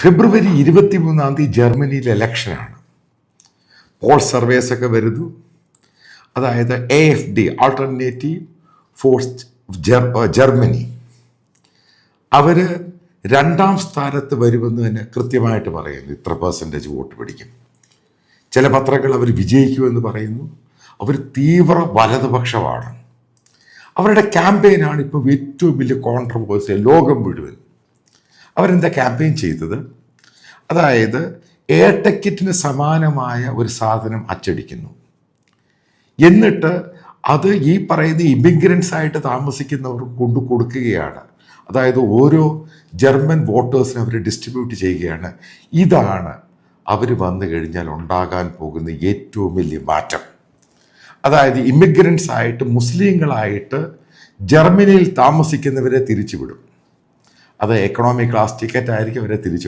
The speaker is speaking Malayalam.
ഫെബ്രുവരി 23 ജർമ്മനിയിൽ ഇലക്ഷനാണ്. പോൾ സർവേസ് ഒക്കെ വരുന്നു. അതായത് AfD, ആൾട്ടർനേറ്റീവ് ഫോഴ്സ് ജർമ്മനി, അവർ 2ാം സ്ഥാനത്ത് വരുമെന്ന് തന്നെ കൃത്യമായിട്ട് പറയുന്നു. ഇത്ര % വോട്ട് പിടിക്കും. ചില പത്രങ്ങൾ അവർ വിജയിക്കുമെന്ന് പറയുന്നു. അവർ തീവ്ര വലതുപക്ഷമാണ്. അവരുടെ ക്യാമ്പയിനാണ് ഇപ്പോൾ ഏറ്റവും വലിയ കോൺട്രവേഴ്സി ലോകം മുഴുവൻ. അവരെന്താ ക്യാമ്പയിൻ ചെയ്തത്? അതായത് എയർ ടിക്കറ്റിന് സമാനമായ ഒരു സാധനം അച്ചടിക്കുന്നു. എന്നിട്ട് അത് ഈ പറയുന്ന ഇമിഗ്രൻസ് ആയിട്ട് താമസിക്കുന്നവർക്ക് കൊണ്ടു കൊടുക്കുകയാണ്. അതായത് ഓരോ ജർമ്മൻ വോട്ടേഴ്സിനെ അവർ ഡിസ്ട്രിബ്യൂട്ട് ചെയ്യുകയാണ്. ഇതാണ് അവർ വന്നു കഴിഞ്ഞാൽ ഉണ്ടാകാൻ പോകുന്ന ഏറ്റവും വലിയ മാറ്റം. അതായത് ഇമിഗ്രൻസ് ആയിട്ട് മുസ്ലിങ്ങളായിട്ട് ജർമ്മനിയിൽ താമസിക്കുന്നവരെ തിരിച്ചുവിടും. അത് എക്കണോമിക് ക്ലാസ് ടിക്കറ്റ് ആയിരിക്കും അവരെ തിരിച്ചു